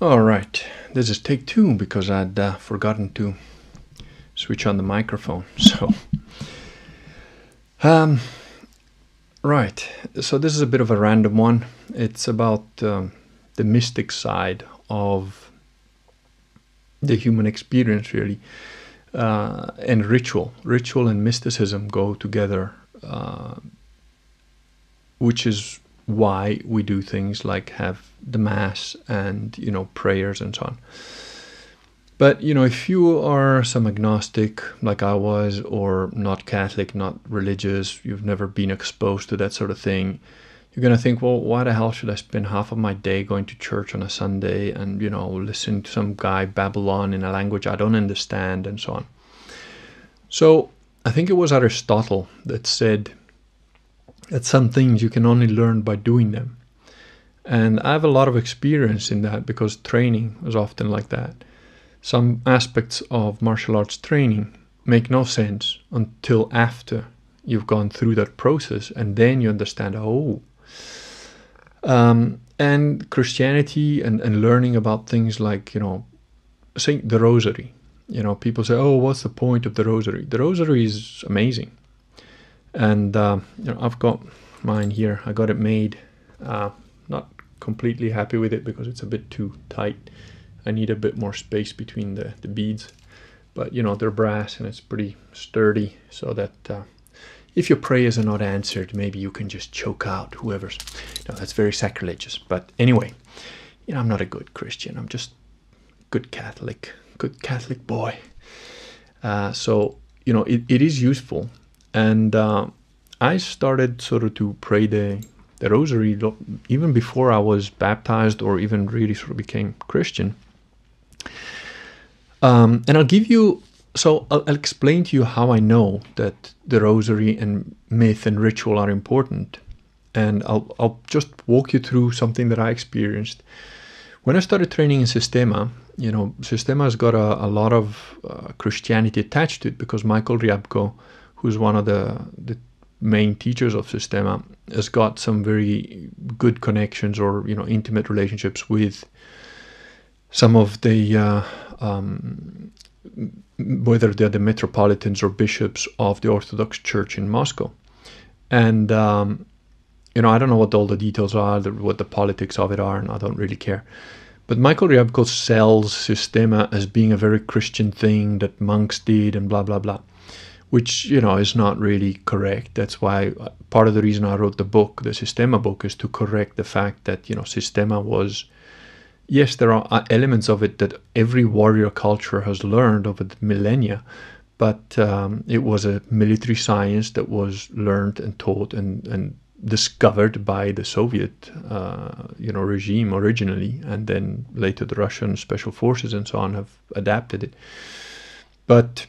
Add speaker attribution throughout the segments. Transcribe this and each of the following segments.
Speaker 1: All right, this is take two because I'd forgotten to switch on the microphone. Right, so this is a bit of a random one. It's about the mystic side of the human experience, really, and ritual. Ritual and mysticism go together, which is why we do things like have the mass and prayers and so on. But if you are some agnostic like I was, or not Catholic, not religious, you've never been exposed to that sort of thing, you're going to think, well, why the hell should I spend half of my day going to church on a Sunday and listening to some guy babble on in a language I don't understand and so on. So I think it was Aristotle that said that some things you can only learn by doing them. And I have a lot of experience in that because training was often like that. Some aspects of martial arts training make no sense until after you've gone through that process, and then you understand, and Christianity and learning about things like, say the rosary. People say, oh, what's the point of the rosary? The rosary is amazing. And, I've got mine here. I got it made. Not completely happy with it because it's a bit too tight. I need a bit more space between the beads. But, they're brass and it's pretty sturdy, so that if your prayers are not answered, maybe you can just choke out whoever's... No, that's very sacrilegious. But anyway, I'm not a good Christian. I'm just good Catholic boy. So, it is useful. And I started sort of to pray the rosary even before I was baptized or even really sort of became Christian. And I'll explain to you how I know that the rosary and myth and ritual are important. And I'll just walk you through something that I experienced. When I started training in Systema, Systema has got a lot of Christianity attached to it because Michael Ryabko, who's one of the main teachers of Systema, has got some very good connections or intimate relationships with some of the whether they're the metropolitans or bishops of the Orthodox Church in Moscow. And I don't know what all the details are, what the politics of it are, and I don't really care. But Michael Ryabko sells Systema as being a very Christian thing that monks did and blah blah blah, which, is not really correct. That's why part of the reason I wrote the book, the Systema book, is to correct the fact that, Systema was, yes, there are elements of it that every warrior culture has learned over the millennia, but it was a military science that was learned and taught and discovered by the Soviet, regime originally, and then later the Russian special forces and so on have adapted it. But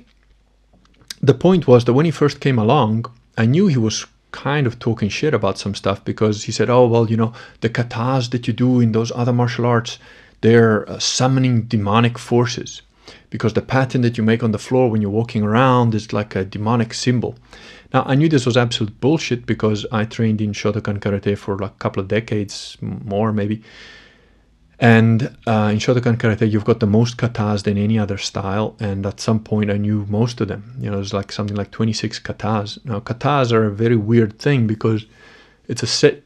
Speaker 1: the point was that when he first came along, I knew he was kind of talking shit about some stuff because he said, oh, well, the katas that you do in those other martial arts, they're summoning demonic forces because the pattern that you make on the floor when you're walking around is like a demonic symbol. Now, I knew this was absolute bullshit because I trained in Shotokan Karate for like a couple of decades, more maybe. And in Shotokan Karate, you've got the most katas than any other style. And at some point, I knew most of them. There's like something like 26 katas. Now, katas are a very weird thing because it's a set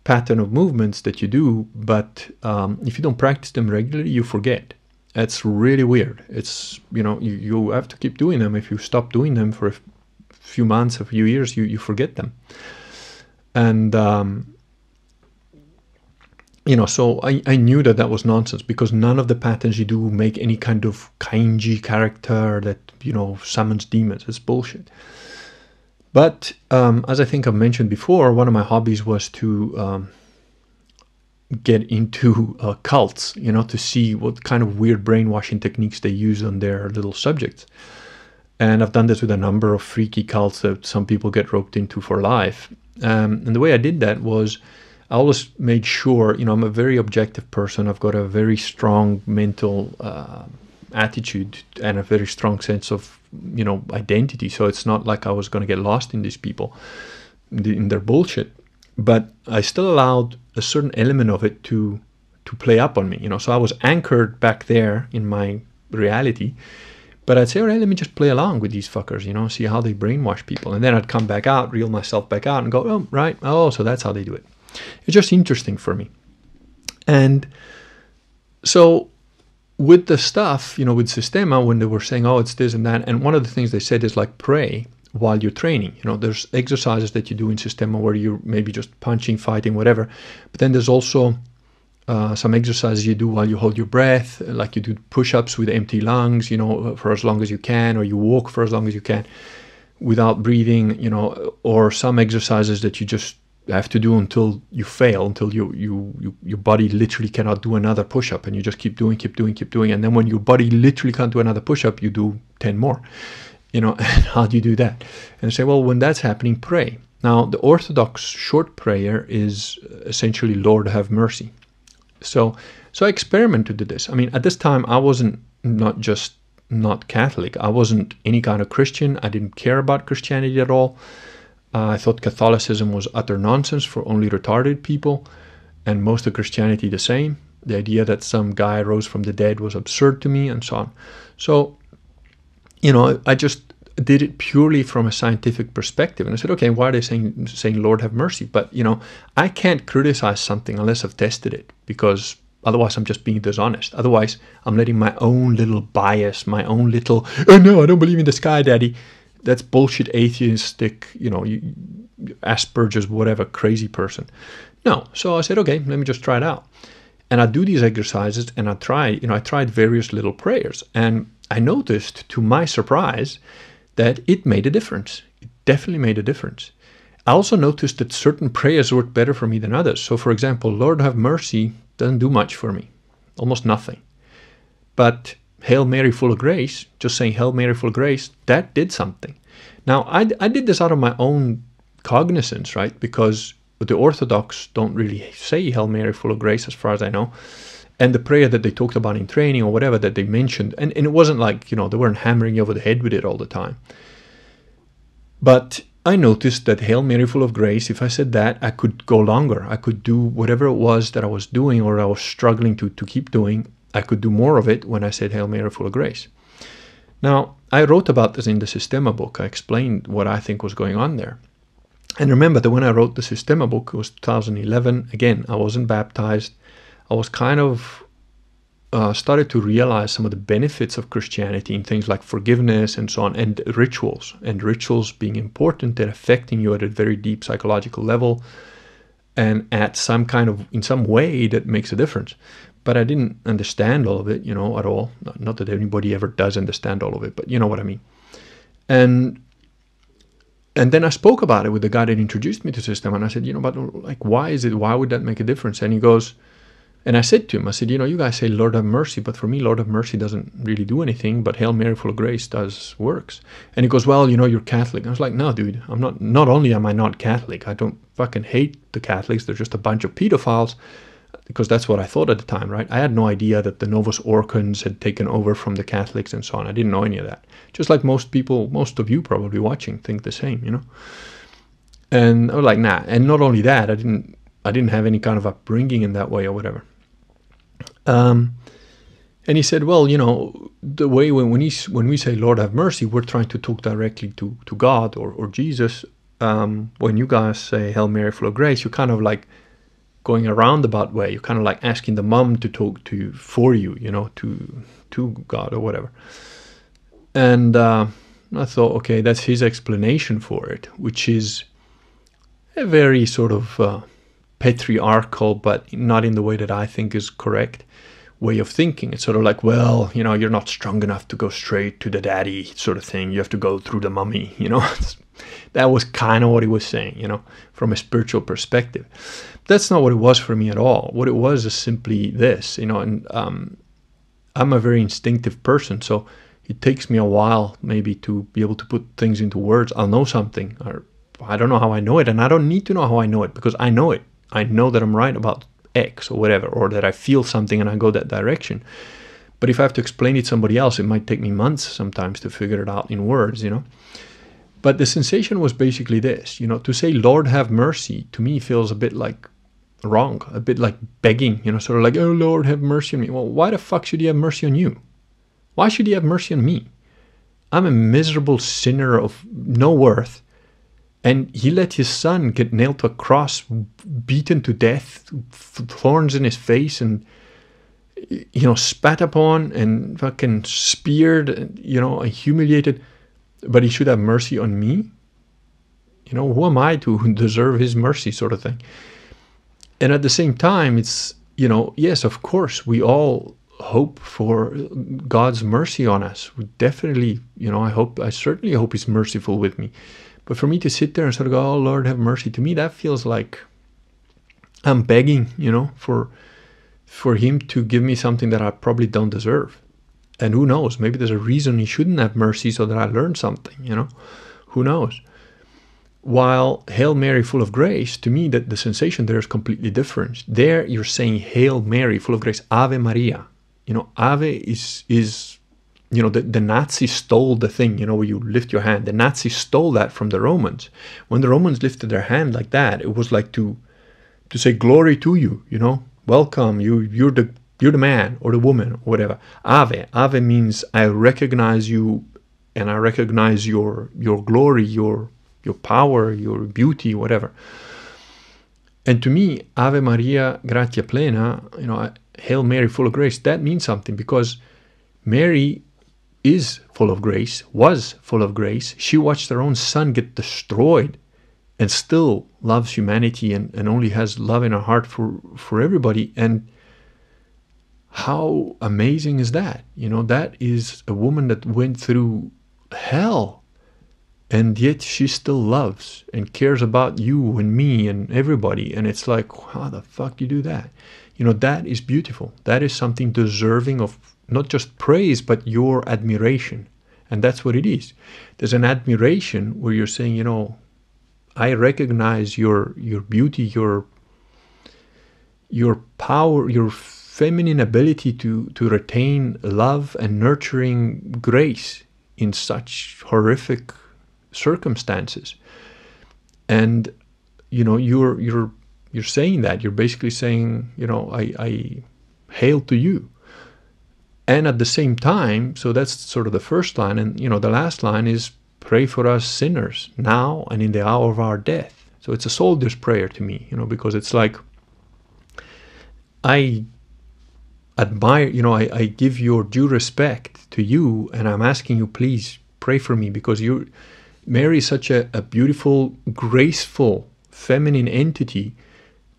Speaker 1: pattern of movements that you do. But if you don't practice them regularly, you forget. It's really weird. It's, you have to keep doing them. If you stop doing them for a few months, a few years, you forget them. And... so I knew that was nonsense because none of the patterns you do make any kind of kanji character that, summons demons. It's bullshit. But as I think I've mentioned before, one of my hobbies was to get into cults, to see what kind of weird brainwashing techniques they use on their little subjects. And I've done this with a number of freaky cults that some people get roped into for life. And the way I did that was... I always made sure, I'm a very objective person. I've got a very strong mental attitude and a very strong sense of, identity. So it's not like I was going to get lost in these people, in their bullshit. But I still allowed a certain element of it to to play up on me, you know. So I was anchored back there in my reality. But I'd say, all right, let me just play along with these fuckers, you know, see how they brainwash people. And then I'd come back out, reel myself back out and go, oh, right. Oh, so that's how they do it. It's just interesting for me. And so with the stuff, you know, with Systema, when they were saying, oh, it's this and that, and one of the things they said is like pray while you're training. You know, there's exercises that you do in Systema where you're maybe just punching, fighting, whatever. But then there's also some exercises you do while you hold your breath, like you do push-ups with empty lungs, you know, for as long as you can, or you walk for as long as you can without breathing, you know, or some exercises that you just have to do until you fail, until your body literally cannot do another push-up, and you just keep doing, and then when your body literally can't do another push-up, you do 10 more, you know. And how do you do that? And say, well, when that's happening, pray. Now, the Orthodox short prayer is essentially, Lord have mercy. So I experimented with this. I mean, at this time, I wasn't not Catholic. I wasn't any kind of Christian. I didn't care about Christianity at all. I thought Catholicism was utter nonsense for only retarded people, and most of Christianity the same. The idea that some guy rose from the dead was absurd to me, and so on. So, you know, I just did it purely from a scientific perspective. And I said, okay, why are they saying Lord have mercy? But, you know, I can't criticize something unless I've tested it, because otherwise I'm just being dishonest. Otherwise, I'm letting my own little bias, my own little, oh no, I don't believe in the sky, daddy. That's bullshit, atheistic, you know, Asperger's, whatever, crazy person. No. So I said, okay, let me just try it out. And I do these exercises, and I tried various little prayers. And I noticed, to my surprise, that it made a difference. It definitely made a difference. I also noticed that certain prayers worked better for me than others. So, for example, Lord have mercy doesn't do much for me, almost nothing. But Hail Mary, full of grace, just saying Hail Mary, full of grace, that did something. Now, I did this out of my own cognizance, right? Because the Orthodox don't really say Hail Mary, full of grace, as far as I know. And the prayer that they talked about in training or whatever that they mentioned, and it wasn't like, you know, they weren't hammering you over the head with it all the time. But I noticed that Hail Mary, full of grace, if I said that, I could go longer. I could do whatever it was that I was doing, or I was struggling to keep doing. I could do more of it when I said Hail Mary, full of grace. Now, I wrote about this in the Systema book. I explained what I think was going on there. And remember that when I wrote the Systema book, it was 2011. Again, I wasn't baptized. I was kind of started to realize some of the benefits of Christianity in things like forgiveness and so on, and rituals being important and affecting you at a very deep psychological level, and in some way that makes a difference. But I didn't understand all of it, you know, at all. Not that anybody ever does understand all of it, but you know what I mean. And then I spoke about it with the guy that introduced me to System, and I said, you know, but like, why would that make a difference? And he goes, and I said to him, I said, you know, you guys say Lord have mercy, but for me, Lord have mercy doesn't really do anything, but Hail Mary, full of grace works. And he goes, well, you know, you're Catholic. I was like, no, dude, I'm not only am I not Catholic, I don't fucking hate the Catholics. They're just a bunch of pedophiles, because that's what I thought at the time, right? I had no idea that the Novus Orcans had taken over from the Catholics and so on. I didn't know any of that. Just like most people, most of you probably watching, think the same, you know? And I was like, nah. And not only that, I didn't have any kind of upbringing in that way or whatever. And he said, well, you know, the way when we say Lord have mercy, we're trying to talk directly to God or Jesus. When you guys say Hail Mary, full of grace, you're kind of like going a roundabout way. You're kind of like asking the mom to talk to you for you, you know, to God or whatever. And I thought, okay, that's his explanation for it, which is a very sort of patriarchal, but not in the way that I think is correct way of thinking. It's sort of like, well, you know, you're not strong enough to go straight to the daddy sort of thing. You have to go through the mummy, you know. That was kind of what he was saying, you know, from a spiritual perspective. That's not what it was for me at all. What it was is simply this, you know, and I'm a very instinctive person, so it takes me a while maybe to be able to put things into words. I'll know something, or I don't know how I know it, and I don't need to know how I know it, because I know it. I know that I'm right about X or whatever, or that I feel something and I go that direction. But if I have to explain it to somebody else, it might take me months sometimes to figure it out in words, you know. But the sensation was basically this, you know, to say Lord have mercy to me feels a bit like wrong, a bit like begging, sort of like, oh Lord, have mercy on me. Well, why the fuck should he have mercy on you? Why should he have mercy on me? I'm a miserable sinner of no worth, and he let his son get nailed to a cross, beaten to death, thorns in his face, and spat upon and fucking speared, and humiliated. But he should have mercy on me? Who am I to deserve his mercy, sort of thing? And at the same time, it's, yes, of course, we all hope for God's mercy on us. We definitely, I certainly hope he's merciful with me. But for me to sit there and sort of go, oh Lord, have mercy, to me, that feels like I'm begging, for him to give me something that I probably don't deserve. And who knows, maybe there's a reason he shouldn't have mercy, so that I learn something, who knows. While Hail Mary, full of grace, to me, that the sensation there is completely different. There you're saying Hail Mary, full of grace, Ave Maria. Ave is the Nazis stole the thing, where you lift your hand. The Nazis stole that from the Romans. When the Romans lifted their hand like that, it was like to say glory to you, welcome, you're the man or the woman or whatever. Ave means I recognize you, and I recognize your glory, your power, your beauty, whatever. And to me, Ave Maria, gratia plena, Hail Mary, full of grace, that means something, because Mary is full of grace, was full of grace. She watched her own son get destroyed and still loves humanity and only has love in her heart for everybody. And how amazing is that? That is a woman that went through hell, and yet she still loves and cares about you and me and everybody. And it's like, how the fuck do you do that? That is beautiful. That is something deserving of not just praise, but your admiration. And that's what it is. There's an admiration where you're saying, I recognize your beauty, your power, your feminine ability to retain love and nurturing grace in such horrific circumstances. And you're saying that. You're basically saying, I hail to you. And at the same time, so that's sort of the first line. And, the last line is, pray for us sinners now and in the hour of our death. So it's a soldier's prayer to me, because it's like, I admire, I give your due respect to you, and I'm asking you, please pray for me, because Mary is such a beautiful, graceful, feminine entity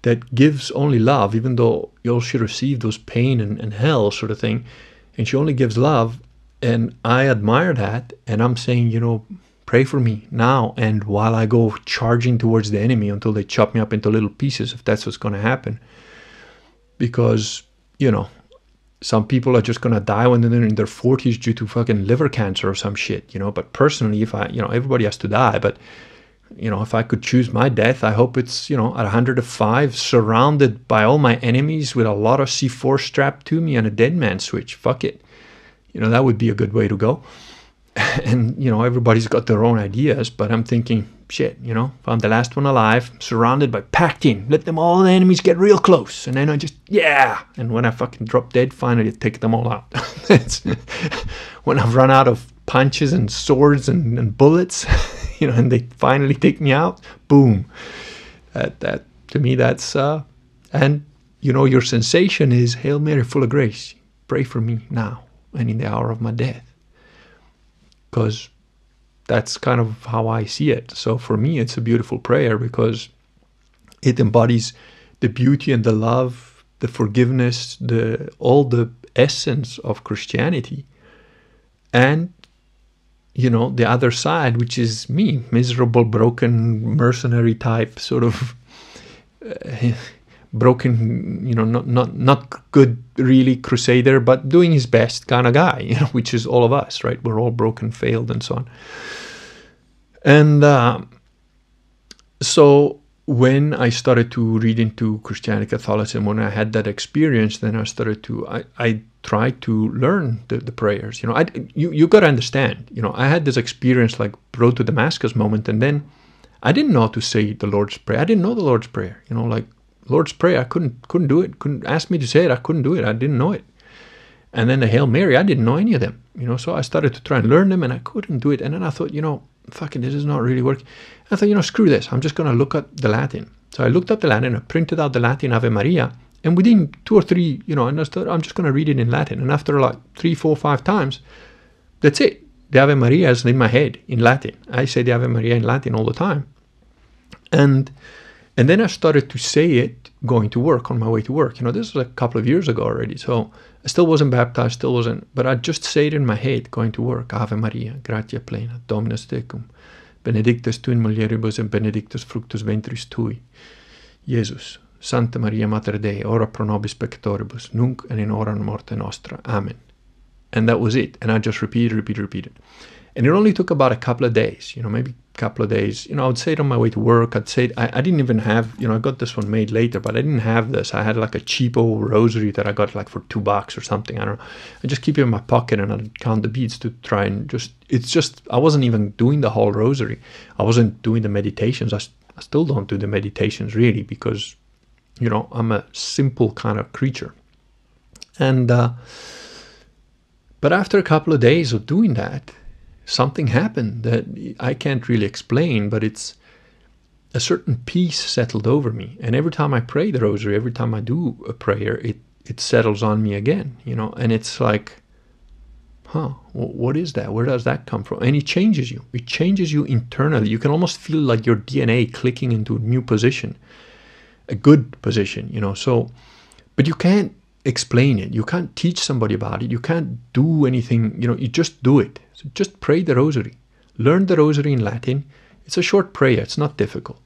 Speaker 1: that gives only love, even though she received was pain and hell sort of thing. And she only gives love, and I admire that, and I'm saying, pray for me now and while I go charging towards the enemy until they chop me up into little pieces, if that's what's going to happen. Because, some people are just going to die when they're in their 40s due to fucking liver cancer or some shit, But personally, if everybody has to die, but, if I could choose my death, I hope it's, at 105, surrounded by all my enemies with a lot of C4 strapped to me and a dead man switch. Fuck it. That would be a good way to go. And, everybody's got their own ideas, but I'm thinking, shit, if I'm the last one alive, surrounded by packed in, let them all the enemies get real close. And then I just, yeah. And when I fucking drop dead, finally take them all out. That's when I've run out of punches and swords and bullets, and they finally take me out, boom. That to me, that's, and, your sensation is, Hail Mary, full of grace, pray for me now and in the hour of my death. Because that's kind of how I see it. So for me, it's a beautiful prayer because it embodies the beauty and the love, the forgiveness, all the essence of Christianity. And, the other side, which is me, miserable, broken, mercenary type, sort of broken, not good, really crusader, but doing his best kind of guy, which is all of us, right? We're all broken, failed, and so on. And so when I started to read into Christianity, Catholicism, when I had that experience, then I started to, I tried to learn the prayers. You got to understand, I had this experience like road to Damascus moment, and then I didn't know how to say the Lord's Prayer. I didn't know the Lord's Prayer, Lord's Prayer, I couldn't do it. Couldn't ask me to say it. I couldn't do it. I didn't know it. And then the Hail Mary, I didn't know any of them. So I started to try and learn them, and I couldn't do it. And then I thought, fucking, this is not really working. I thought, screw this. I'm just going to look at the Latin. So I looked up the Latin, I printed out the Latin Ave Maria, and within 2 or 3, and I thought, I'm just going to read it in Latin. And after like 3, 4, 5 times, that's it. The Ave Maria is in my head in Latin. I say the Ave Maria in Latin all the time. And then I started to say it going to work, on my way to work. This was a couple of years ago already. So I still wasn't baptized, but I just say it in my head going to work. Ave Maria, gratia plena, Dominus tecum, benedictus tu in mulieribus et benedictus fructus ventris tui. Jesus, Santa Maria Mater Dei, ora pro nobis pectoribus, nunc et in hora morte nostra. Amen. And that was it. And I just repeated. And it only took about a couple of days, maybe a couple of days. I would say it on my way to work. I'd say it, I didn't even have, I got this one made later, but I didn't have this. I had like a cheapo rosary that I got like for $2 or something. I don't know. I just keep it in my pocket and I'd count the beads to try and I wasn't even doing the whole rosary. I wasn't doing the meditations. I still don't do the meditations really because, I'm a simple kind of creature. And, but after a couple of days of doing that, something happened that I can't really explain, but it's a certain peace settled over me. And every time I pray the rosary, every time I do a prayer, it settles on me again, and it's like, what is that? Where does that come from? And it changes you. It changes you internally. You can almost feel like your DNA clicking into a new position, a good position, so, but you can't explain it. You can't teach somebody about it. You can't do anything, you just do it. So just pray the rosary. Learn the rosary in Latin. It's a short prayer. It's not difficult.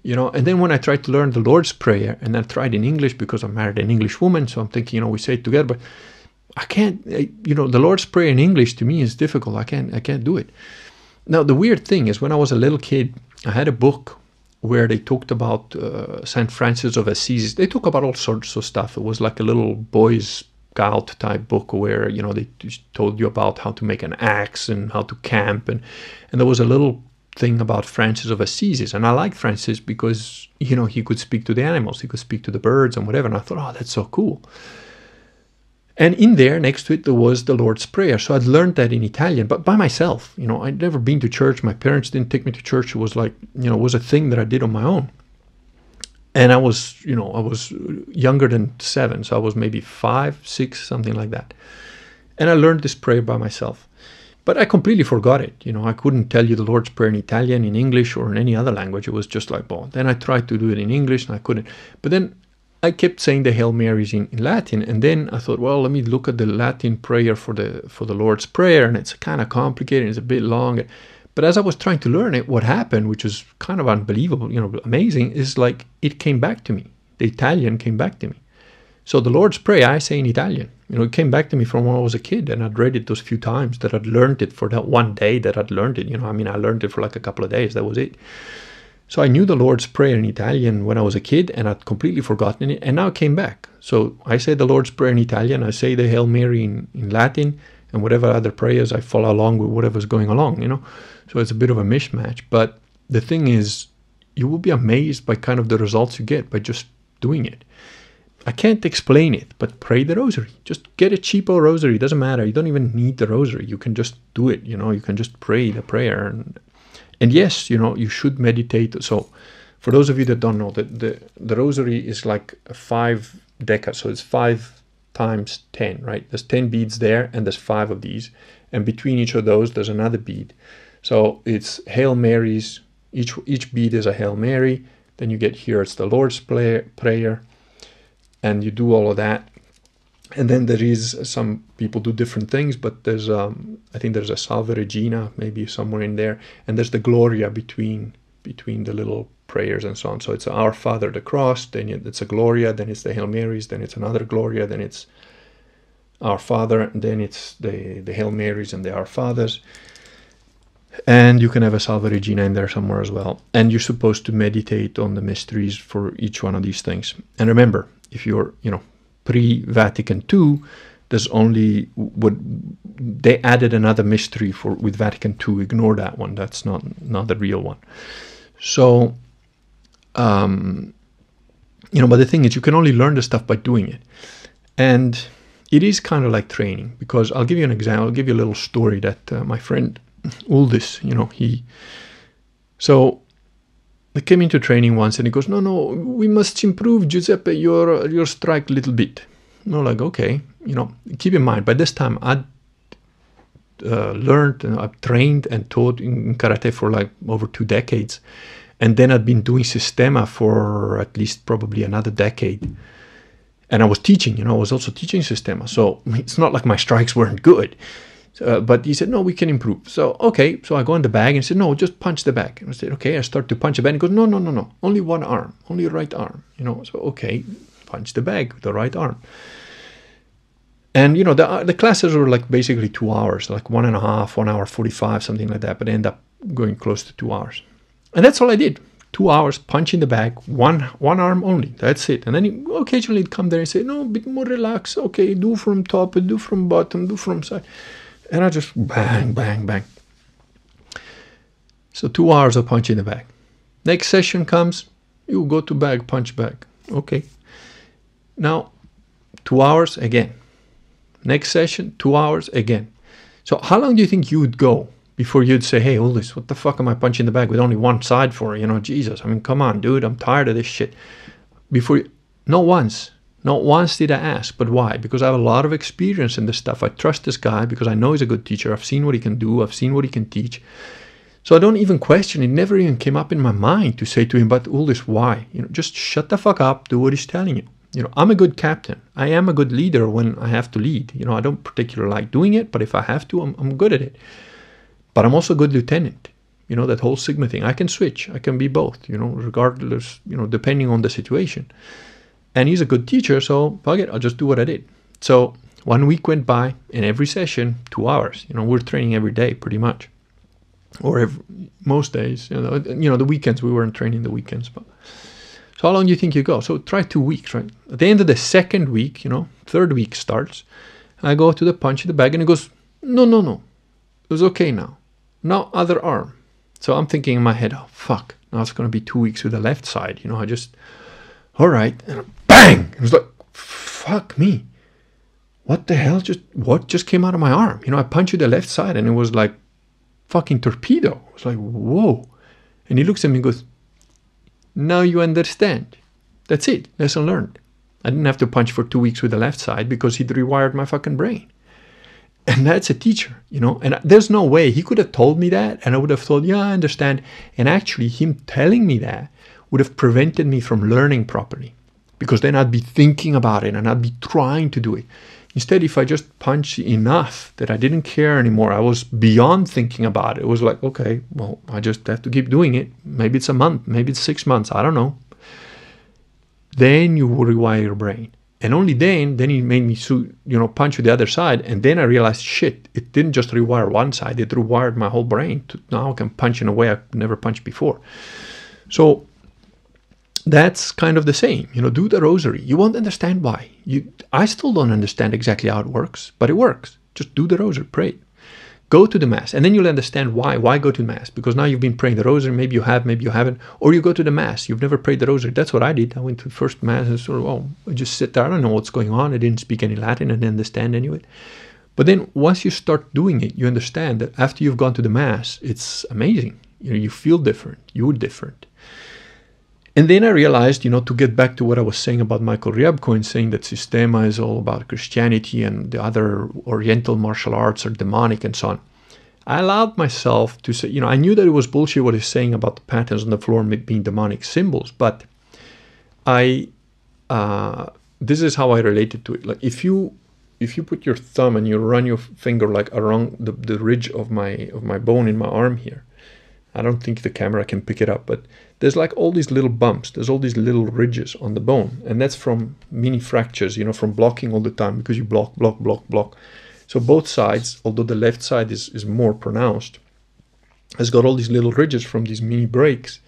Speaker 1: And then when I tried to learn the Lord's Prayer, and I tried in English because I married an English woman, so I'm thinking, we say it together, but I can't, the Lord's Prayer in English to me is difficult. I can't do it. Now, the weird thing is when I was a little kid, I had a book where they talked about St. Francis of Assisi. They talk about all sorts of stuff. It was like a little boys' scout type book where, they told you about how to make an axe and how to camp. And there was a little thing about Francis of Assisi. And I liked Francis because, he could speak to the animals. He could speak to the birds and whatever. And I thought, that's so cool. And in there, next to it, there was the Lord's Prayer. So I'd learned that in Italian, but by myself. I'd never been to church. My parents didn't take me to church. It was like, it was a thing that I did on my own. And I was younger than 7. So I was maybe 5, 6, something like that. And I learned this prayer by myself. But I completely forgot it. I couldn't tell you the Lord's Prayer in Italian, in English, or in any other language. It was just like, Then I tried to do it in English, and I couldn't. But then I kept saying the Hail Marys in Latin, and then I thought, well, let me look at the Latin prayer for the Lord's Prayer, and it's kind of complicated, it's a bit long. But as I was trying to learn it, what happened, which was kind of unbelievable, amazing, is like it came back to me. The Italian came back to me. So the Lord's Prayer, I say in Italian. It came back to me from when I was a kid, and I'd read it those few times that I'd learned it for that one day that I'd learned it. I learned it for like a couple of days. That was it. So I knew the Lord's Prayer in Italian when I was a kid, and I'd completely forgotten it, and now it came back. So I say the Lord's Prayer in Italian, I say the Hail Mary in Latin, and whatever other prayers, I follow along with whatever's going along, So it's a bit of a mishmash. But the thing is, you will be amazed by kind of the results you get by just doing it. I can't explain it, but pray the rosary. Just get a cheapo rosary. It doesn't matter. You don't even need the rosary. You can just do it, You can just pray the prayer. And yes, you should meditate. So for those of you that don't know, the rosary is like a 5 decad. So it's 5 times 10, right? There's 10 beads there, and there's 5 of these. And between each of those, there's another bead. So it's Hail Marys. Each bead is a Hail Mary. Then you get here, it's the Lord's Prayer. And you do all of that. And then there is, some people do different things, but there's, I think there's a Salve Regina, maybe somewhere in there. And there's the Gloria between the little prayers and so on. So it's Our Father, the cross, then it's a Gloria, then it's the Hail Marys, then it's another Gloria, then it's Our Father, and then it's the Hail Marys and the Our Fathers. And you can have a Salve Regina in there somewhere as well. And you're supposed to meditate on the mysteries for each one of these things. And remember, if you're, pre-Vatican II, there's only they added another mystery with Vatican II. Ignore that one. That's not the real one. So But the thing is, you can only learn the stuff by doing it. And it is kind of like training, because I'll give you an example. I'll give you a little story that my friend Uldis, so I came into training once and he goes, no, we must improve, Giuseppe, your strike a little bit. Like, okay, keep in mind, by this time I'd learned, I've trained and taught in karate for like over 2 decades. And then I'd been doing Sistema for at least probably another decade. And I was teaching, I was also teaching Sistema. So it's not like my strikes weren't good. But he said, no, we can improve. So, okay. So I go in the bag and he said, no, just punch the bag. And I said, okay. I start to punch the bag. And he goes, no. Only one arm, only right arm. So, okay, punch the bag with the right arm. And, the classes were like basically 2 hours, like 1.5, 1 hour 45, something like that. But I end up going close to 2 hours. And that's all I did. 2 hours, punching the bag, one arm only. That's it. And then he occasionally he'd come there and say, no, a bit more relax. Okay, do from top, do from bottom, do from side. And I just bang, bang, bang. So 2 hours of punching the bag. Next session comes, you go to bag, punch bag. Okay. Now, 2 hours again. Next session, 2 hours again. So how long do you think you would go before you'd say, hey, Uldis, what the fuck am I punching the bag with only one side for? Jesus, come on, dude, I'm tired of this shit. Not once did I ask. But why? Because I have a lot of experience in this stuff. I trust this guy because I know he's a good teacher. I've seen what he can do. I've seen what he can teach. So I don't even question. It never even came up in my mind to say to him, but Uldis, why? Just shut the fuck up, do what he's telling you. I'm a good captain. I am a good leader when I have to lead. I don't particularly like doing it, but if I have to, I'm good at it. But I'm also a good lieutenant. That whole Sigma thing. I can switch. I can be both, regardless, depending on the situation. And he's a good teacher, so fuck it, I'll just do what I did. So 1 week went by, and every session, 2 hours. We're training every day, pretty much. Or most days. The weekends, we weren't training the weekends. But so how long do you think you go? So try 2 weeks, right? At the end of the second week, third week starts. I go to the punch in the bag, and he goes, no. It was okay now. Now other arm. So I'm thinking in my head, oh, fuck. Now it's going to be 2 weeks with the left side. All right. And bang! It was like, fuck me. What the hell? What just came out of my arm? I punched with the left side and it was like fucking torpedo. It was like, whoa. And he looks at me and goes, now you understand. That's it. Lesson learned. I didn't have to punch for 2 weeks with the left side because he'd rewired my fucking brain. And that's a teacher, and there's no way he could have told me that. And I would have thought, yeah, I understand. And actually him telling me that would have prevented me from learning properly, because then I'd be thinking about it and I'd be trying to do it. Instead, if I just punched enough that I didn't care anymore, I was beyond thinking about it. It was like, okay, well, I just have to keep doing it. Maybe it's a month, maybe it's 6 months. I don't know. Then you will rewire your brain. And only then he made me punch with the other side. And then I realized, shit, it didn't just rewire one side. It rewired my whole brain. Now I can punch in a way I've never punched before. So that's kind of the same. Do the rosary. You won't understand why. I still don't understand exactly how it works, but it works. Just do the rosary, pray. Go to the Mass, and then you'll understand why. Why go to the Mass? Because now you've been praying the Rosary. Maybe you have, maybe you haven't. Or you go to the Mass. You've never prayed the Rosary. That's what I did. I went to the first Mass and sort of, I just sit there. I don't know what's going on. I didn't speak any Latin. I didn't understand any of it. But then once you start doing it, you understand that after you've gone to the Mass, it's amazing. You feel different. You're different. And then I realized, to get back to what I was saying about Michael Ryabko and saying that Sistema is all about Christianity and the other Oriental martial arts are demonic and so on. I allowed myself to say, I knew that it was bullshit what he's saying about the patterns on the floor being demonic symbols, but this is how I related to it. Like if you put your thumb and you run your finger like around the ridge of my bone in my arm here, I don't think the camera can pick it up, but there's like all these little bumps. There's all these little ridges on the bone. And that's from mini fractures, from blocking all the time because you block. So both sides, although the left side is more pronounced, has got all these little ridges from these mini breaks.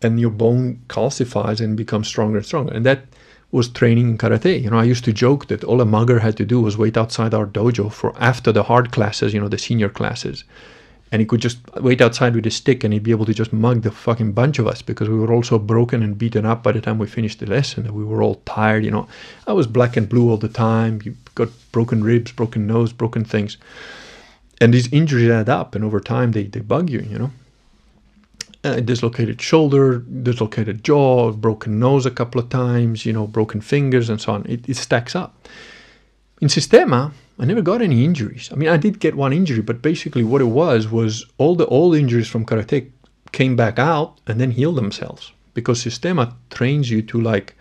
Speaker 1: And your bone calcifies and becomes stronger and stronger. And that was training in karate. I used to joke that all a mugger had to do was wait outside our dojo for after the hard classes, the senior classes. And he could just wait outside with a stick and he'd be able to just mug the fucking bunch of us because we were all so broken and beaten up by the time we finished the lesson. And we were all tired, you know. I was black and blue all the time. You got broken ribs, broken nose, broken things. And these injuries add up, and over time they bug you, you know. Dislocated shoulder, dislocated jaw, broken nose a couple of times, you know, broken fingers and so on. It stacks up. In Sistema, I never got any injuries. I mean, I did get one injury, but basically what it was all the old injuries from karate came back out and then healed themselves. Because Sistema trains you to like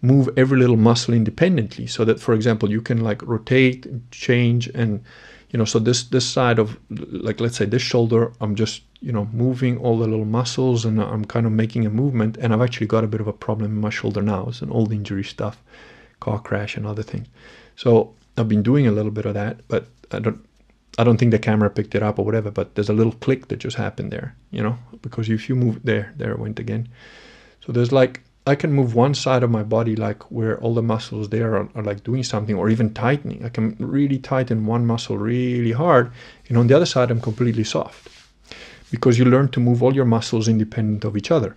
Speaker 1: move every little muscle independently, so that, for example, you can like rotate, change, and you know, so this side of, like, let's say this shoulder, I'm just, you know, moving all the little muscles and I'm kind of making a movement, and I've actually got a bit of a problem in my shoulder now. It's an old injury stuff, car crash and other things. So I've been doing a little bit of that, but I don't think the camera picked it up or whatever, but there's a little click that just happened there, you know, because if you move there it went again. So there's like, I can move one side of my body, like where all the muscles there are like doing something, or even tightening. I can really tighten one muscle really hard, and on the other side I'm completely soft, because you learn to move all your muscles independent of each other.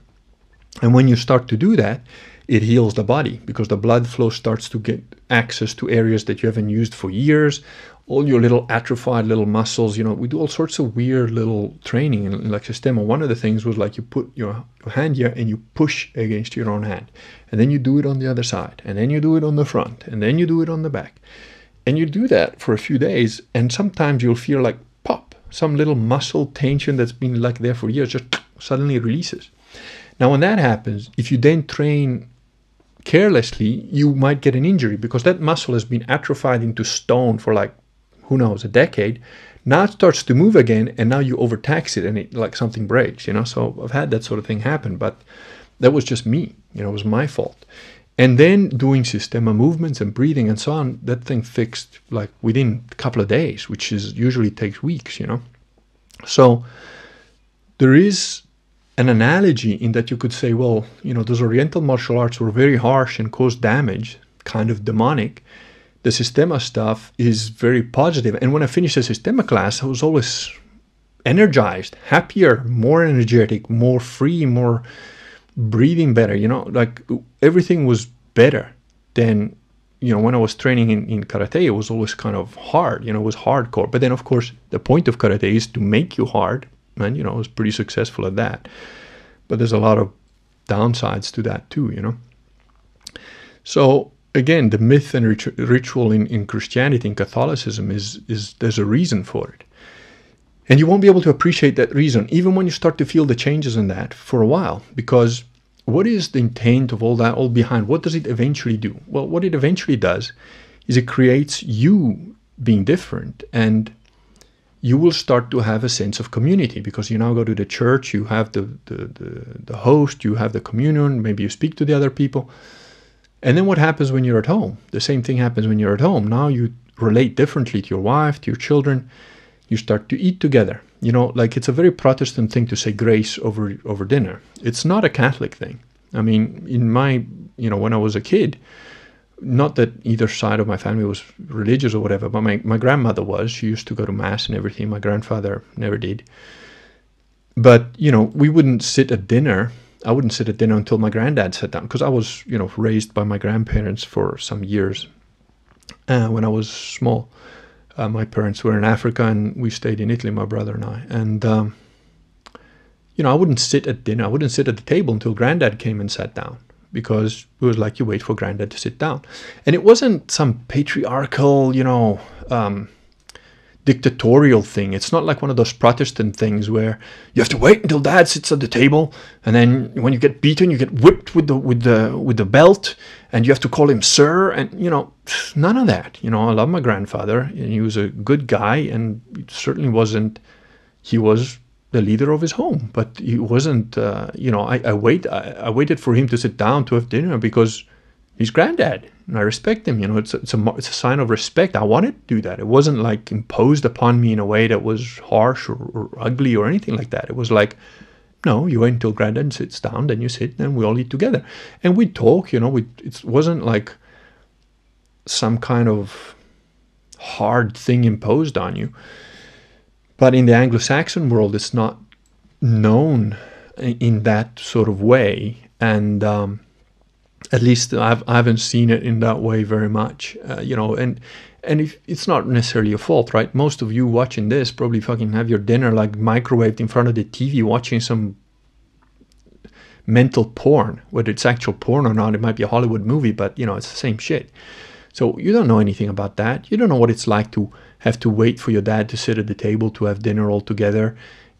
Speaker 1: And when you start to do that, it heals the body, because the blood flow starts to get access to areas that you haven't used for years. All your little atrophied little muscles, you know, we do all sorts of weird little training in like Sistema. One of the things was like you put your hand here and you push against your own hand, and then you do it on the other side, and then you do it on the front, and then you do it on the back, and you do that for a few days, and sometimes you'll feel like pop, some little muscle tension that's been like there for years just suddenly releases. Now when that happens, if you then train carelessly, you might get an injury, because that muscle has been atrophied into stone for like, who knows, a decade. Now it starts to move again, and now you overtax it and it like something breaks, you know. So I've had that sort of thing happen, but that was just me, you know, it was my fault. And then doing Sistema movements and breathing and so on, that thing fixed like within a couple of days, which is usually takes weeks, you know. So there is an analogy in that you could say, well, you know, those Oriental martial arts were very harsh and caused damage, kind of demonic. The Sistema stuff is very positive. And when I finished the Sistema class, I was always energized, happier, more energetic, more free, more breathing better, you know, like everything was better than, you know, when I was training in karate. It was always kind of hard, you know, it was hardcore. But then, of course, the point of karate is to make you hard. And, you know, I was pretty successful at that. But there's a lot of downsides to that too, you know. So again, the myth and ritual in Christianity, in Catholicism, is there's a reason for it. And you won't be able to appreciate that reason, even when you start to feel the changes in that for a while. Because what is the intent of all that, all behind? What does it eventually do? Well, what it eventually does is it creates you being different, and you will start to have a sense of community, because you now go to the church, you have the host, you have the communion, maybe you speak to the other people. And then what happens when you're at home? The same thing happens when you're at home. Now you relate differently to your wife, to your children. You start to eat together. You know, like it's a very Protestant thing to say grace over dinner. It's not a Catholic thing. I mean, in my, you know, when I was a kid, not that either side of my family was religious or whatever, but my grandmother was. She used to go to mass and everything. My grandfather never did. But, you know, we wouldn't sit at dinner. I wouldn't sit at dinner until my granddad sat down, because I was, you know, raised by my grandparents for some years when I was small. My parents were in Africa and we stayed in Italy, my brother and I. And, you know, I wouldn't sit at dinner. I wouldn't sit at the table until granddad came and sat down, because it was like you wait for granddad to sit down. And it wasn't some patriarchal, you know, dictatorial thing. It's not like one of those Protestant things where you have to wait until dad sits at the table, and then when you get beaten, you get whipped with the belt, and you have to call him sir, and you know, none of that. You know, I love my grandfather, and he was a good guy, and it certainly wasn't. He was the leader of his home, but he wasn't. You know, I waited for him to sit down to have dinner because he's granddad, and I respect him. You know, it's a sign of respect. I wanted to do that. It wasn't like imposed upon me in a way that was harsh or ugly or anything like that. It was like, no, you wait until granddad sits down, then you sit, and we all eat together, and we talk. You know, it wasn't like some kind of hard thing imposed on you. But in the Anglo-Saxon world, it's not known in that sort of way, and at least I haven't seen it in that way very much, and if, it's not necessarily your fault, right? Most of you watching this probably fucking have your dinner like microwaved in front of the TV watching some mental porn, whether it's actual porn or not. It might be a Hollywood movie, but it's the same shit. So you don't know anything about that. You don't know what it's like to have to wait for your dad to sit at the table to have dinner all together.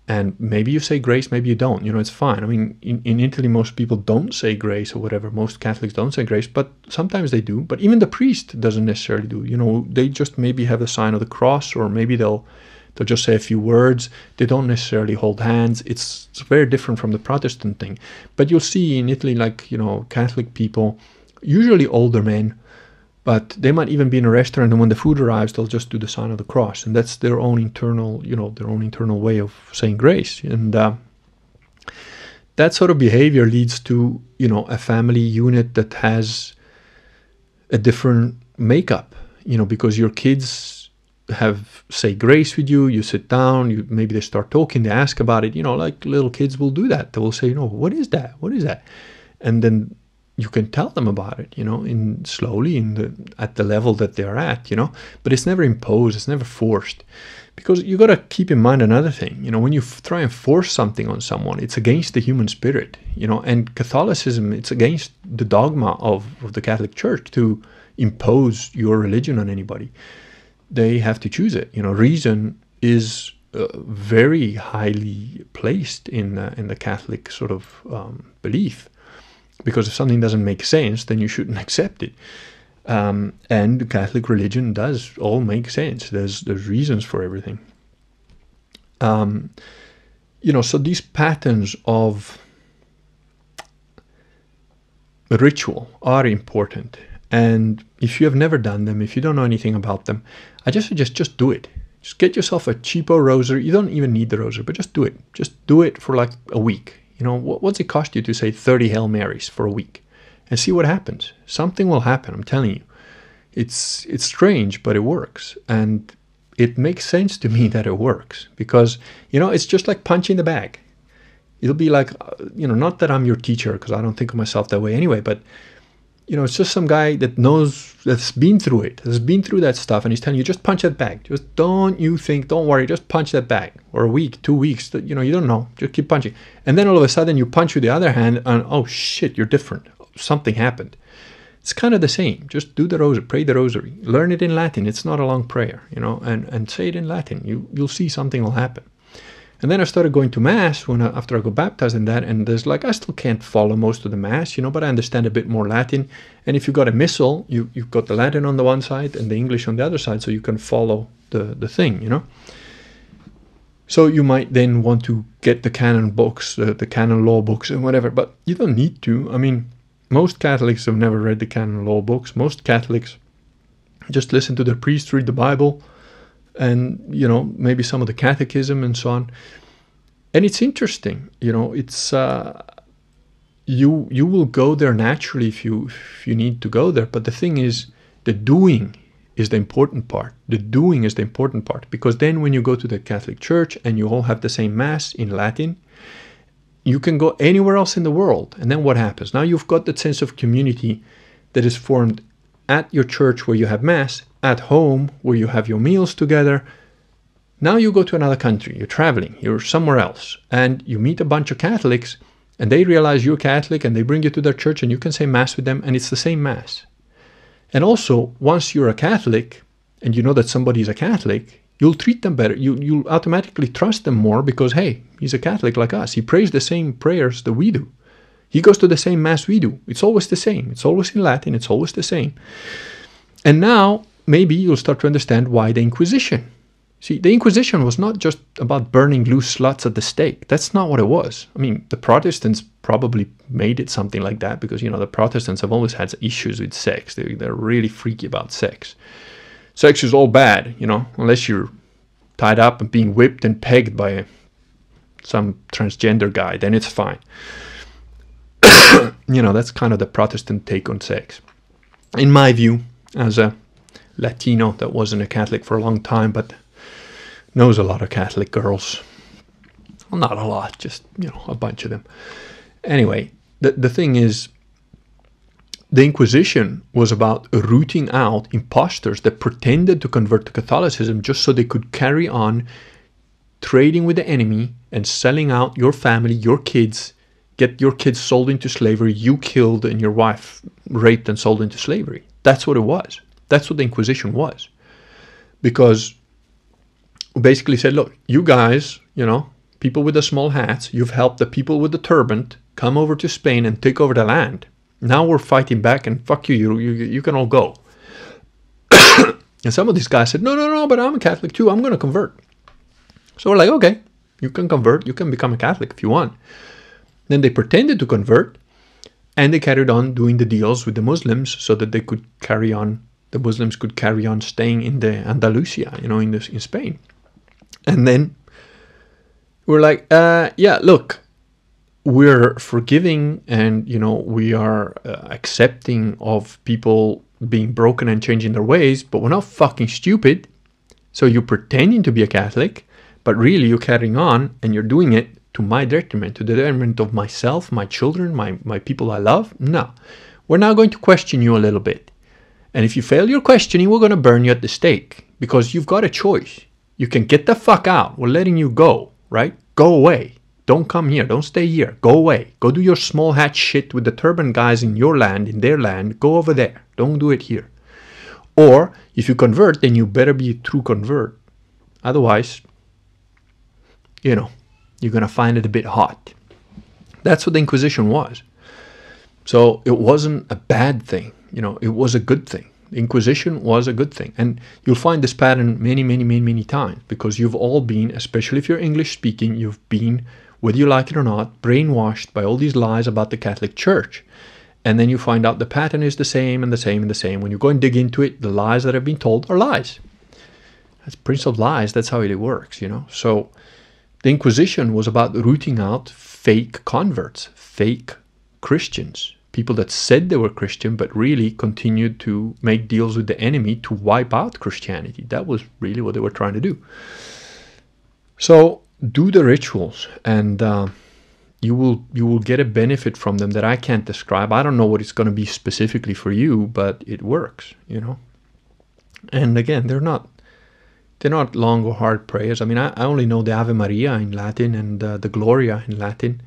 Speaker 1: And maybe you say grace, maybe you don't. It's fine. I mean, in Italy, most people don't say grace or whatever. Most Catholics don't say grace, but sometimes they do. But even the priest doesn't necessarily do. They just maybe have the sign of the cross, or maybe they'll just say a few words. They don't necessarily hold hands. It's very different from the Protestant thing. But you'll see in Italy, like, Catholic people, usually older men, but they might even be in a restaurant, and when the food arrives, they'll just do the sign of the cross, and that's their own internal, their own internal way of saying grace. And that sort of behavior leads to, a family unit that has a different makeup, because your kids say grace with you. You sit down, maybe they start talking, they ask about it, like little kids will do that. They will say, what is that? What is that? And then you can tell them about it, slowly at the level that they're at, but it's never imposed, it's never forced. Because you got to keep in mind another thing, when you try and force something on someone, it's against the human spirit, and Catholicism, it's against the dogma of the Catholic Church to impose your religion on anybody. They have to choose it. Reason is very highly placed in the Catholic sort of belief. Because if something doesn't make sense, then you shouldn't accept it. And the Catholic religion does all make sense. There's reasons for everything. So these patterns of ritual are important. And if you have never done them, if you don't know anything about them, I just suggest just do it. Just get yourself a cheapo rosary. You don't even need the rosary, but just do it. Just do it for like a week. What's it cost you to say 30 Hail Marys for a week? And see what happens. Something will happen, I'm telling you. It's strange, but it works. And it makes sense to me that it works. Because, it's just like punching the bag. It'll be like, not that I'm your teacher, because I don't think of myself that way anyway, but it's just some guy that knows, that's been through it, has been through that stuff, and he's telling you, just punch that bag. Just don't worry, just punch that bag. Or a week, 2 weeks, you don't know, just keep punching. And then all of a sudden you punch with the other hand, and oh shit, you're different. Something happened. It's kind of the same. Just do the rosary, pray the rosary. Learn it in Latin. It's not a long prayer, and say it in Latin. You'll see something will happen. And then I started going to Mass after I got baptized in that, and there's I still can't follow most of the Mass, but I understand a bit more Latin. And if you've got a missal, you've got the Latin on the one side and the English on the other side, so you can follow the thing, So you might then want to get the canon books, the canon law books and whatever, but you don't need to. I mean, most Catholics have never read the canon law books. Most Catholics just listen to their priest read the Bible, and maybe some of the catechism and so on. And it's interesting, it's you will go there naturally if you need to go there. But the thing is, the doing is the important part. The doing is the important part, because then when you go to the Catholic Church and you all have the same Mass in Latin, you can go anywhere else in the world. And then what happens? Now you've got that sense of community that is formed at your church where you have Mass, at home where you have your meals together. Now you go to another country, you're traveling, you're somewhere else, and you meet a bunch of Catholics, and they realize you're Catholic, and they bring you to their church, and you can say Mass with them, and it's the same Mass. And also, once you're a Catholic, and you know that somebody is a Catholic, you'll treat them better. You'll automatically trust them more because, hey, he's a Catholic like us. He prays the same prayers that we do. He goes to the same Mass we do. It's always the same. It's always in Latin. It's always the same. And now, maybe you'll start to understand why the Inquisition. See, the Inquisition was not just about burning loose sluts at the stake. That's not what it was. I mean, the Protestants probably made it something like that because, the Protestants have always had issues with sex. They're really freaky about sex. Sex is all bad, unless you're tied up and being whipped and pegged by some transgender guy, then it's fine. That's kind of the Protestant take on sex. In my view, as a Latino that wasn't a Catholic for a long time, but knows a lot of Catholic girls. Well, not a lot, just, a bunch of them. Anyway, the thing is, the Inquisition was about rooting out imposters that pretended to convert to Catholicism just so they could carry on trading with the enemy and selling out your family, your kids, get your kids sold into slavery, you killed, and your wife raped and sold into slavery. That's what it was. That's what the Inquisition was. Because we basically said, look, you guys, people with the small hats, you've helped the people with the turban come over to Spain and take over the land. Now we're fighting back, and fuck you, you can all go. And some of these guys said, no, but I'm a Catholic too, I'm going to convert. So we're like, okay, you can convert, you can become a Catholic if you want. Then they pretended to convert, and they carried on doing the deals with the Muslims so that they could carry on, the Muslims could carry on staying in the Andalusia, in Spain. And then we're like, yeah, look, we're forgiving and, we are accepting of people being broken and changing their ways, but we're not fucking stupid. So you're pretending to be a Catholic, but really you're carrying on and you're doing it to my detriment, to the detriment of myself, my children, my people I love. No, we're now going to question you a little bit. And if you fail your questioning, we're going to burn you at the stake, because you've got a choice. You can get the fuck out. We're letting you go, right? Go away. Don't come here. Don't stay here. Go away. Go do your small hat shit with the turban guys in your land, in their land. Go over there. Don't do it here. Or if you convert, then you better be a true convert. Otherwise, you're going to find it a bit hot. That's what the Inquisition was. So it wasn't a bad thing. It was a good thing. The Inquisition was a good thing. And you'll find this pattern many times, because you've all been, especially if you're English speaking, you've been, whether you like it or not, brainwashed by all these lies about the Catholic Church. And then you find out the pattern is the same and the same and the same. When you go and dig into it, the lies that have been told are lies. That's Prince of Lies. That's how it works, So the Inquisition was about rooting out fake converts, fake Christians, people that said they were Christian but really continued to make deals with the enemy to wipe out Christianity. That was really what they were trying to do. So do the rituals, and you will get a benefit from them that I can't describe. I don't know what it's going to be specifically for you, but it works, And again, they're not long or hard prayers. I mean, I only know the Ave Maria in Latin and the Gloria in Latin.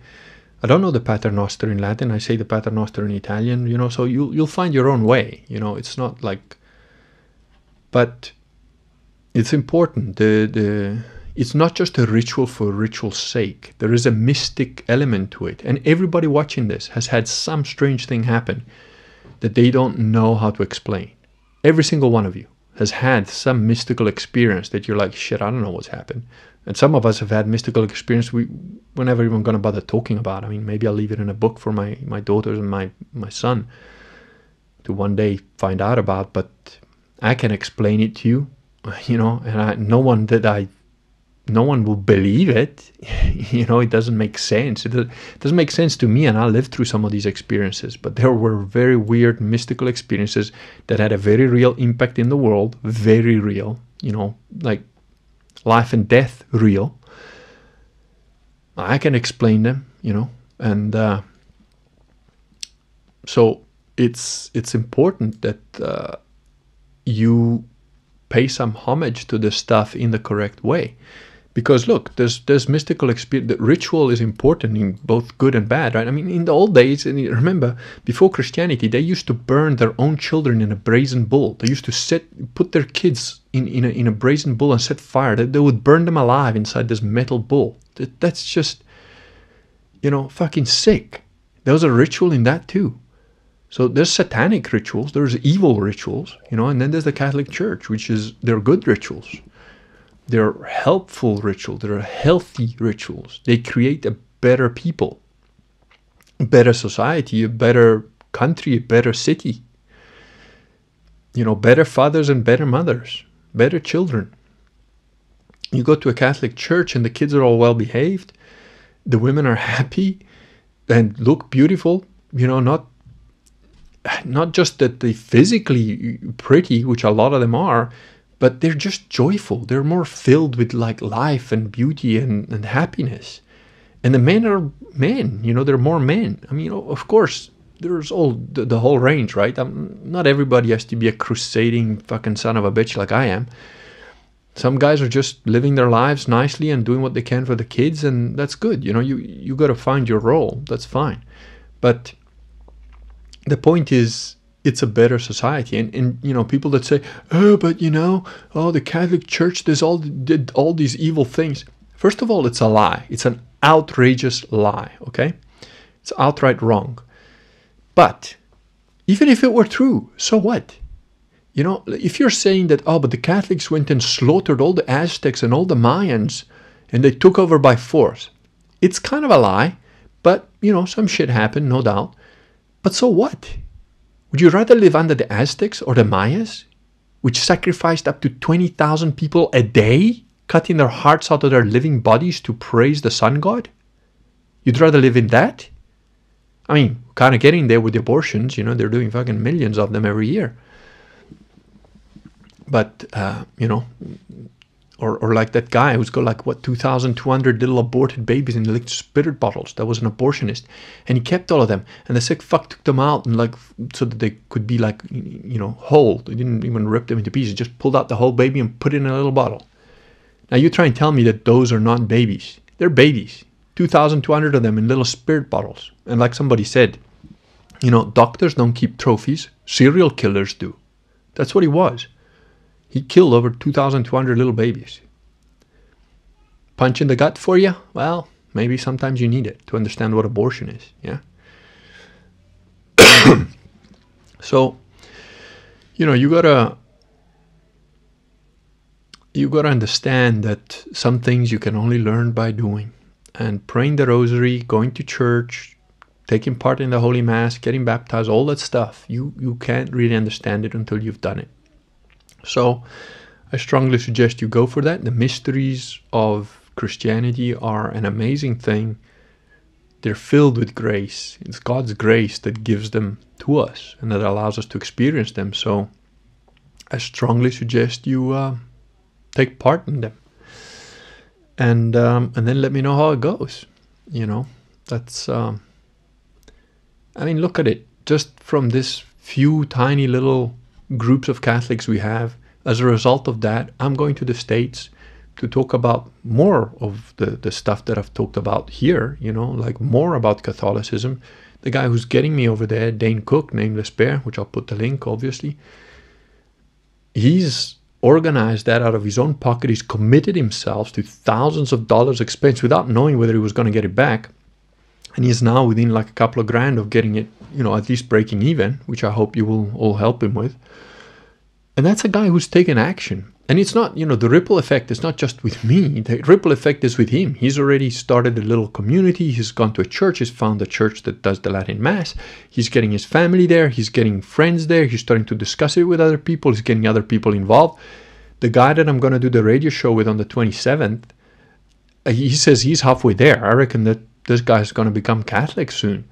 Speaker 1: I don't know the Pater Noster in Latin. I say the Pater Noster in Italian, so you'll find your own way, It's not like, but it's important. It's not just a ritual for ritual's sake. There is a mystic element to it. And everybody watching this has had some strange thing happen that they don't know how to explain. Every single one of you has had some mystical experience that you're like, shit, I don't know what's happened. And some of us have had mystical experience we're never even going to bother talking about. I mean, maybe I'll leave it in a book for my daughters and my son to one day find out about, but I can explain it to you, and no one will believe it. It doesn't make sense. It doesn't make sense to me, and I lived through some of these experiences, but there were very weird mystical experiences that had a very real impact in the world, very real, like life and death real. I can explain them, and so it's important that you pay some homage to this stuff in the correct way. Because look, there's mystical experience. The ritual is important in both good and bad, right? I mean, in the old days, and remember, before Christianity, they used to burn their own children in a brazen bull. They used to put their kids in a brazen bull and set fire. They would burn them alive inside this metal bull. That's just, fucking sick. There was a ritual in that too. So there's satanic rituals, there's evil rituals, and then there's the Catholic Church, they're good rituals. They're helpful rituals. They're healthy rituals. They create a better people, a better society, a better country, a better city. Better fathers and better mothers, better children. You go to a Catholic church and the kids are all well behaved. The women are happy and look beautiful. Not just that they physically pretty, which a lot of them are, but they're just joyful. They're more filled with like life and beauty and happiness. And the men are men, they're more men. I mean, of course, there's all the whole range, right? Not everybody has to be a crusading fucking son of a bitch like I am. Some guys are just living their lives nicely and doing what they can for the kids, and that's good. You got to find your role. That's fine. But the point is, it's a better society. And people that say, oh, but the Catholic Church did all these evil things. First of all, it's a lie. It's an outrageous lie, okay? It's outright wrong. But even if it were true, so what? If you're saying that, oh, but the Catholics went and slaughtered all the Aztecs and all the Mayans and they took over by force, it's kind of a lie, but, some shit happened, no doubt. But so what? Would you rather live under the Aztecs or the Mayas, which sacrificed up to 20,000 people a day, cutting their hearts out of their living bodies to praise the sun god? You'd rather live in that? I mean, kind of getting there with the abortions, they're doing fucking millions of them every year. But, or like that guy who's got 2,200 little aborted babies in licked spirit bottles. That was an abortionist. And he kept all of them. And the sick fuck took them out and so that they could be whole. They didn't even rip them into pieces. Just pulled out the whole baby and put it in a little bottle. Now you try and tell me that those are not babies. They're babies. 2,200 of them in little spirit bottles. And like somebody said, doctors don't keep trophies. Serial killers do. That's what he was. He killed over 2,200 little babies. Punch in the gut for you? Well, maybe sometimes you need it to understand what abortion is, yeah? So, you gotta understand that some things you can only learn by doing. And praying the rosary, going to church, taking part in the Holy Mass, getting baptized, all that stuff, you can't really understand it until you've done it. So I strongly suggest you go for that. The mysteries of Christianity are an amazing thing. They're filled with grace. It's God's grace that gives them to us and that allows us to experience them. So I strongly suggest you take part in them. And then let me know how it goes. That's, look at it. Just from this few tiny little groups of Catholics we have, as a result of that, I'm going to the States to talk about more of the stuff that I've talked about here, more about Catholicism. The guy who's getting me over there, Dane Cook, Nameless Bear, which I'll put the link, obviously, he's organized that out of his own pocket. He's committed himself to thousands of dollars expense without knowing whether he was going to get it back. And he's now within a couple of grand of getting it, at least breaking even, which I hope you will all help him with. And that's a guy who's taken action. And it's not, the ripple effect is not just with me. The ripple effect is with him. He's already started a little community. He's gone to a church. He's found a church that does the Latin Mass. He's getting his family there. He's getting friends there. He's starting to discuss it with other people. He's getting other people involved. The guy that I'm going to do the radio show with on the 27th, he says he's halfway there. I reckon that this guy's going to become Catholic soon.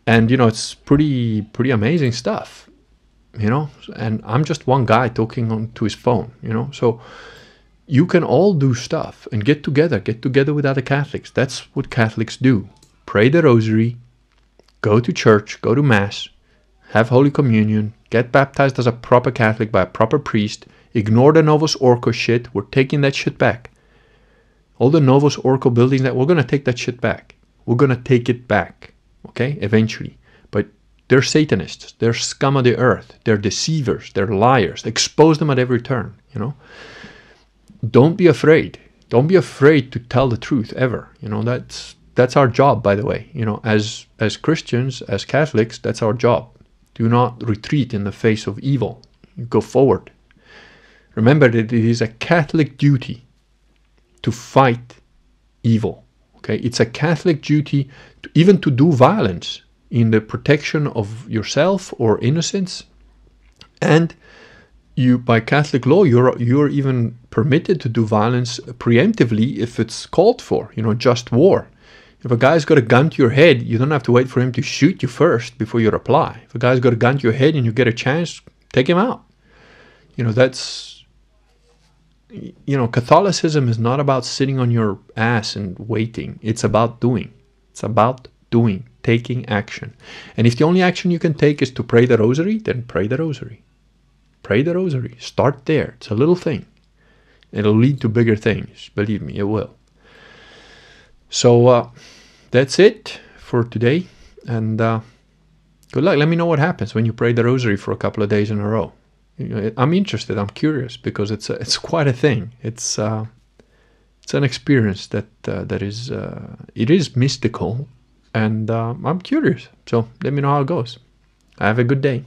Speaker 1: And, it's pretty amazing stuff. And I'm just one guy talking on to his phone, so you can all do stuff and get together with other Catholics. That's what Catholics do. Pray the rosary, go to church, go to Mass, have Holy Communion, get baptized as a proper Catholic by a proper priest, ignore the Novus Ordo shit. We're taking that shit back. All the Novus Ordo buildings, we're going to take that shit back. We're going to take it back, okay, eventually. But they're Satanists. They're scum of the earth. They're deceivers. They're liars. Expose them at every turn, Don't be afraid. Don't be afraid to tell the truth ever. That's our job, by the way. As Christians, as Catholics, that's our job. Do not retreat in the face of evil. You go forward. Remember that it is a Catholic duty to fight evil. Okay, it's a Catholic duty even to do violence in the protection of yourself or innocence. And you, by Catholic law, you're even permitted to do violence preemptively if it's called for. Just war. If a guy's got a gun to your head, you don't have to wait for him to shoot you first before you reply. If a guy's got a gun to your head and you get a chance, take him out. you know, Catholicism is not about sitting on your ass and waiting. It's about doing. It's about doing, taking action. And if the only action you can take is to pray the rosary, then pray the rosary. Pray the rosary. Start there. It's a little thing. It'll lead to bigger things. Believe me, it will. So that's it for today. And good luck. Let me know what happens when you pray the rosary for a couple of days in a row. I'm interested. I'm curious because it's quite a thing. It's an experience that it is mystical, and I'm curious. So let me know how it goes. Have a good day.